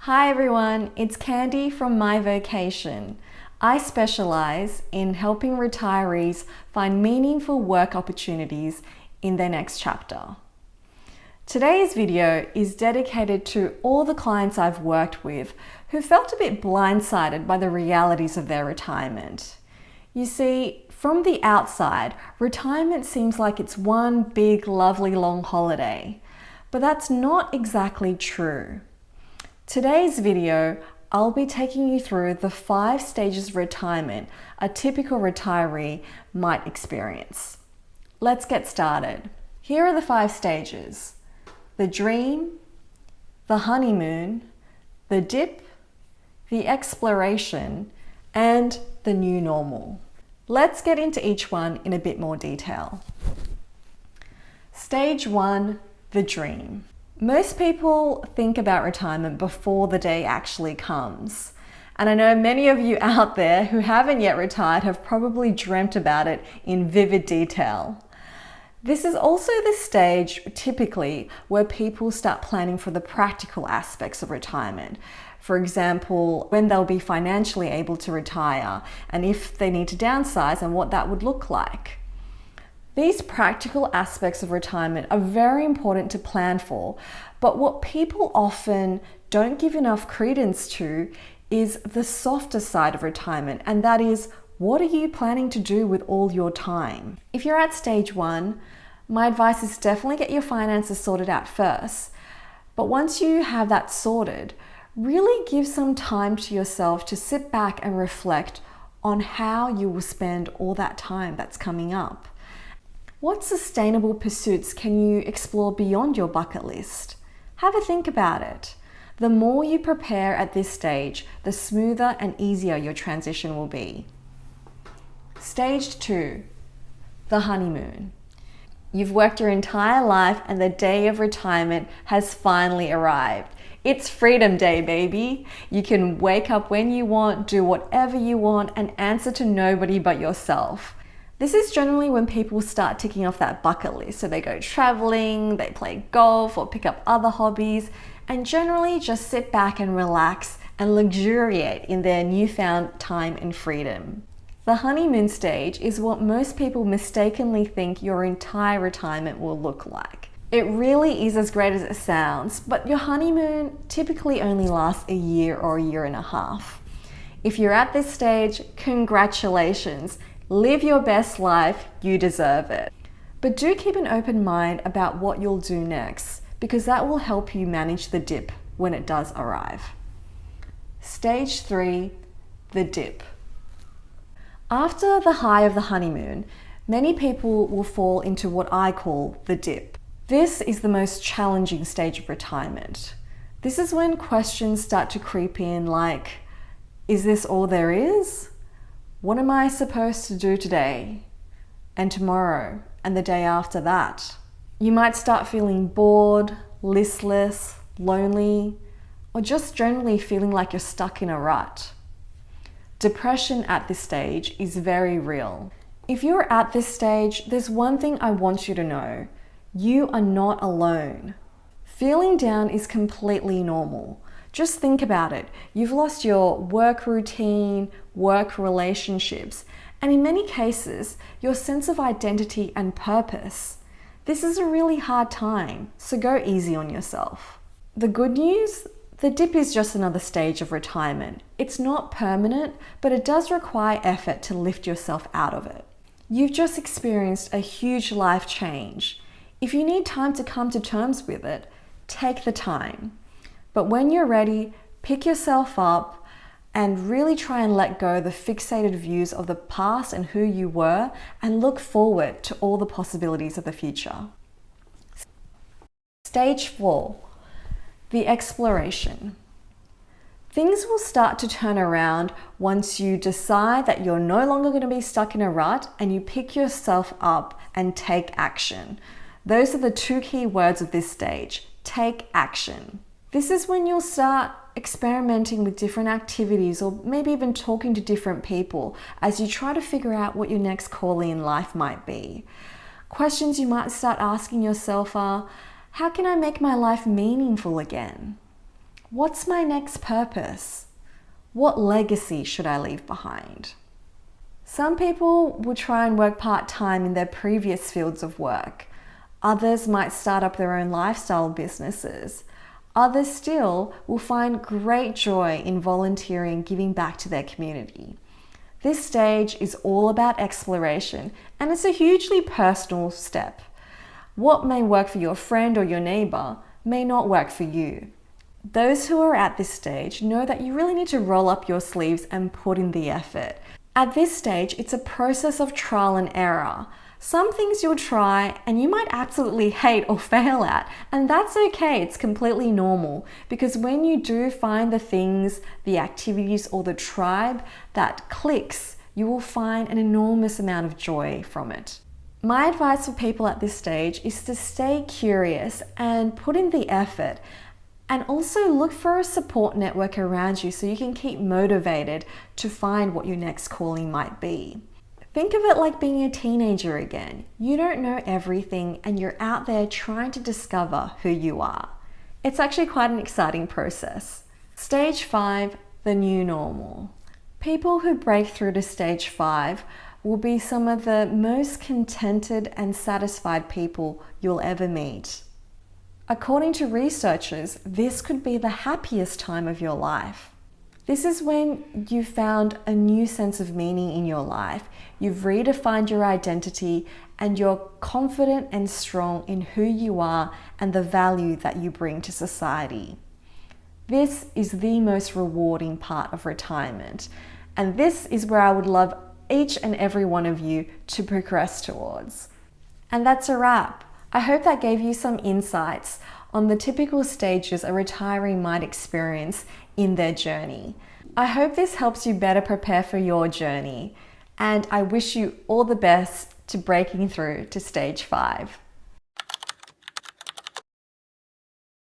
Hi everyone, it's Candy from My Vocation. I specialize in helping retirees find meaningful work opportunities in their next chapter. Today's video is dedicated to all the clients I've worked with who felt a bit blindsided by the realities of their retirement. You see, from the outside, retirement seems like it's one big, lovely long holiday, but that's not exactly true. Today's video, I'll be taking you through the 5 stages of retirement a typical retiree might experience. Let's get started. Here are the 5 stages: the dream, the honeymoon, the dip, the exploration, and the new normal. Let's get into each one in a bit more detail. Stage 1, the dream. Most people think about retirement before the day actually comes. And I know many of you out there who haven't yet retired have probably dreamt about it in vivid detail. This is also the stage typically where people start planning for the practical aspects of retirement. For example, when they'll be financially able to retire and if they need to downsize and what that would look like. These practical aspects of retirement are very important to plan for, but what people often don't give enough credence to is the softer side of retirement, and that is, what are you planning to do with all your time? If you're at stage 1, my advice is definitely get your finances sorted out first, but once you have that sorted, really give some time to yourself to sit back and reflect on how you will spend all that time that's coming up. What sustainable pursuits can you explore beyond your bucket list? Have a think about it. The more you prepare at this stage, the smoother and easier your transition will be. Stage 2, the honeymoon. You've worked your entire life and the day of retirement has finally arrived. It's Freedom Day, baby. You can wake up when you want, do whatever you want, and answer to nobody but yourself. This is generally when people start ticking off that bucket list. So they go traveling, they play golf or pick up other hobbies, and generally just sit back and relax and luxuriate in their newfound time and freedom. The honeymoon stage is what most people mistakenly think your entire retirement will look like. It really is as great as it sounds, but your honeymoon typically only lasts a year or a year and a half. If you're at this stage, congratulations. Live your best life, you deserve it. But do keep an open mind about what you'll do next, because that will help you manage the dip when it does arrive. Stage 3, the dip. After the high of the honeymoon, many people will fall into what I call the dip. This is the most challenging stage of retirement. This is when questions start to creep in like, is this all there is? What am I supposed to do today and tomorrow and the day after that? You might start feeling bored, listless, lonely, or just generally feeling like you're stuck in a rut. Depression at this stage is very real. If you're at this stage, there's one thing I want you to know. You are not alone. Feeling down is completely normal. Just think about it. You've lost your work routine, work relationships, and in many cases, your sense of identity and purpose. This is a really hard time, so go easy on yourself. The good news? The dip is just another stage of retirement. It's not permanent, but it does require effort to lift yourself out of it. You've just experienced a huge life change. If you need time to come to terms with it, take the time. But when you're ready, pick yourself up and really try and let go of the fixated views of the past and who you were, and look forward to all the possibilities of the future. Stage 4, the exploration. Things will start to turn around once you decide that you're no longer going to be stuck in a rut and you pick yourself up and take action. Those are the 2 key words of this stage: take action. This is when you'll start experimenting with different activities or maybe even talking to different people as you try to figure out what your next calling in life might be. Questions you might start asking yourself are, how can I make my life meaningful again? What's my next purpose? What legacy should I leave behind? Some people will try and work part-time in their previous fields of work. Others might start up their own lifestyle businesses. Others still will find great joy in volunteering, giving back to their community. This stage is all about exploration, and it's a hugely personal step. What may work for your friend or your neighbor may not work for you. Those who are at this stage know that you really need to roll up your sleeves and put in the effort. At this stage, it's a process of trial and error. Some things you'll try and you might absolutely hate or fail at, and that's okay, it's completely normal, because when you do find the things, the activities or the tribe that clicks, you will find an enormous amount of joy from it. My advice for people at this stage is to stay curious and put in the effort, and also look for a support network around you so you can keep motivated to find what your next calling might be. Think of it like being a teenager again. You don't know everything and you're out there trying to discover who you are. It's actually quite an exciting process. Stage 5, the new normal. People who break through to stage 5 will be some of the most contented and satisfied people you'll ever meet. According to researchers, this could be the happiest time of your life. This is when you've found a new sense of meaning in your life, you've redefined your identity, and you're confident and strong in who you are and the value that you bring to society. This is the most rewarding part of retirement, and this is where I would love each and every one of you to progress towards. And that's a wrap. I hope that gave you some insights on the typical stages a retiree might experience in their journey. I hope this helps you better prepare for your journey, and I wish you all the best to breaking through to stage 5.